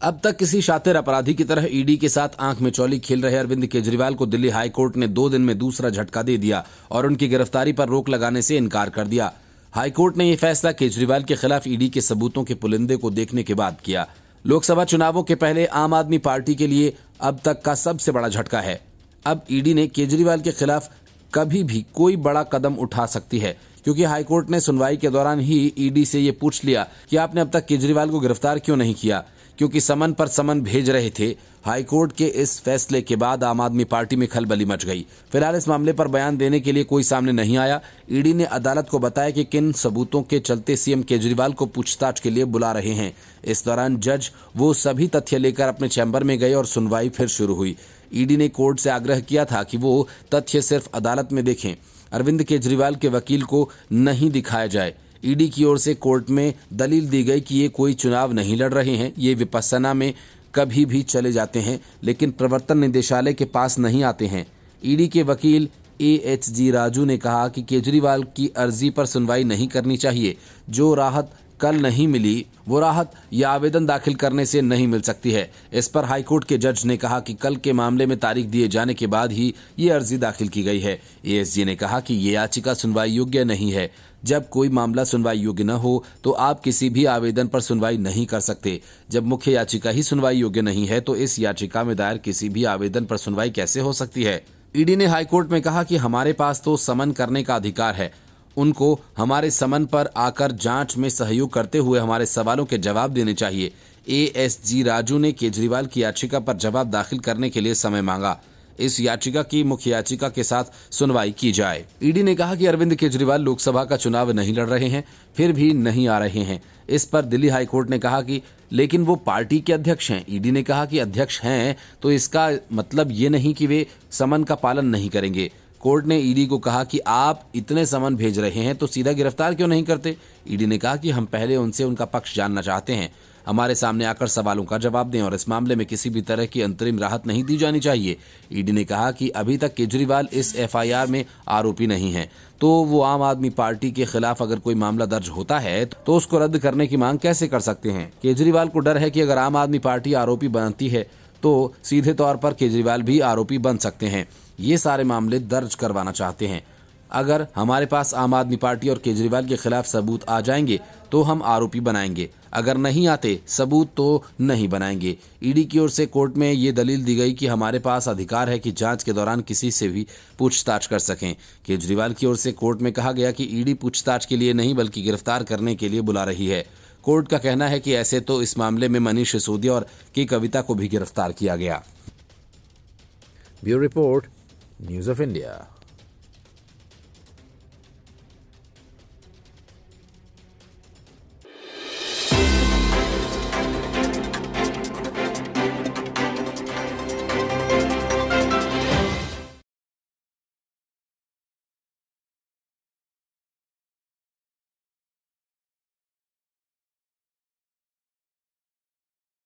अब तक किसी शातिर अपराधी की तरह ईडी के साथ आंख में चौली खेल रहे अरविंद केजरीवाल को दिल्ली हाई कोर्ट ने 2 दिन में दूसरा झटका दे दिया और उनकी गिरफ्तारी पर रोक लगाने से इनकार कर दिया। हाई कोर्ट ने यह फैसला केजरीवाल के खिलाफ ईडी के सबूतों के पुलिंदे को देखने के बाद किया। लोकसभा चुनावों के पहले आम आदमी पार्टी के लिए अब तक का सबसे बड़ा झटका है। अब ईडी ने केजरीवाल के खिलाफ कभी भी कोई बड़ा कदम उठा सकती है, क्योंकि हाईकोर्ट ने सुनवाई के दौरान ही ईडी से ये पूछ लिया कि आपने अब तक केजरीवाल को गिरफ्तार क्यों नहीं किया, क्योंकि समन पर समन भेज रहे थे। हाईकोर्ट के इस फैसले के बाद आम आदमी पार्टी में खलबली मच गई। फिलहाल इस मामले पर बयान देने के लिए कोई सामने नहीं आया। ईडी ने अदालत को बताया कि किन सबूतों के चलते सीएम केजरीवाल को पूछताछ के लिए बुला रहे हैं। इस दौरान जज वो सभी तथ्य लेकर अपने चैम्बर में गए और सुनवाई फिर शुरू हुई। ईडी ने कोर्ट से आग्रह किया था कि वो तथ्य सिर्फ अदालत में देखें, अरविंद केजरीवाल के वकील को नहीं दिखाया जाए। ईडी की ओर से कोर्ट में दलील दी गई कि ये कोई चुनाव नहीं लड़ रहे हैं, ये विपस्सना में कभी भी चले जाते हैं लेकिन प्रवर्तन निदेशालय के पास नहीं आते हैं। ईडी के वकील AHG राजू ने कहा कि केजरीवाल की अर्जी पर सुनवाई नहीं करनी चाहिए। जो राहत कल नहीं मिली वो राहत या आवेदन दाखिल करने से नहीं मिल सकती है। इस पर हाईकोर्ट के जज ने कहा कि कल के मामले में तारीख दिए जाने के बाद ही ये अर्जी दाखिल की गई है। ASG ने कहा कि ये याचिका सुनवाई योग्य नहीं है। जब कोई मामला सुनवाई योग्य न हो तो आप किसी भी आवेदन पर सुनवाई नहीं कर सकते। जब मुख्य याचिका ही सुनवाई योग्य नहीं है तो इस याचिका में दायर किसी भी आवेदन पर सुनवाई कैसे हो सकती है। ईडी ने हाईकोर्ट में कहा कि हमारे पास तो समन करने का अधिकार है, उनको हमारे समन पर आकर जांच में सहयोग करते हुए हमारे सवालों के जवाब देने चाहिए। ASG राजू ने केजरीवाल की याचिका पर जवाब दाखिल करने के लिए समय मांगा। इस याचिका की मुख्य याचिका के साथ सुनवाई की जाए। ईडी ने कहा कि अरविंद केजरीवाल लोकसभा का चुनाव नहीं लड़ रहे हैं, फिर भी नहीं आ रहे हैं। इस पर दिल्ली हाईकोर्ट ने कहा कि लेकिन वो पार्टी के अध्यक्ष हैं। ईडी ने कहा कि अध्यक्ष हैं तो इसका मतलब ये नहीं कि वे समन का पालन नहीं करेंगे। कोर्ट ने ईडी को कहा कि आप इतने समन भेज रहे हैं तो सीधा गिरफ्तार क्यों नहीं करते। ईडी ने कहा कि हम पहले उनसे उनका पक्ष जानना चाहते हैं, हमारे सामने आकर सवालों का जवाब दें और इस मामले में किसी भी तरह की अंतरिम राहत नहीं दी जानी चाहिए। ईडी ने कहा कि अभी तक केजरीवाल इस FIR में आरोपी नहीं है, तो वो आम आदमी पार्टी के खिलाफ अगर कोई मामला दर्ज होता है तो उसको रद्द करने की मांग कैसे कर सकते हैं। केजरीवाल को डर है कि अगर आम आदमी पार्टी आरोपी बनती है तो सीधे तौर पर केजरीवाल भी आरोपी बन सकते हैं। ये सारे मामले दर्ज करवाना चाहते हैं। अगर हमारे पास आम आदमी पार्टी और केजरीवाल के खिलाफ सबूत आ जाएंगे तो हम आरोपी बनाएंगे, अगर नहीं आते सबूत तो नहीं बनाएंगे। ईडी की ओर से कोर्ट में ये दलील दी गई कि हमारे पास अधिकार है कि जांच के दौरान किसी से भी पूछताछ कर सकें। केजरीवाल की ओर से कोर्ट में कहा गया कि ईडी पूछताछ के लिए नहीं बल्कि गिरफ्तार करने के लिए बुला रही है। कोर्ट का कहना है कि ऐसे तो इस मामले में मनीष सिसोदिया और के कविता को भी गिरफ्तार किया गया। Bureau report, news of India.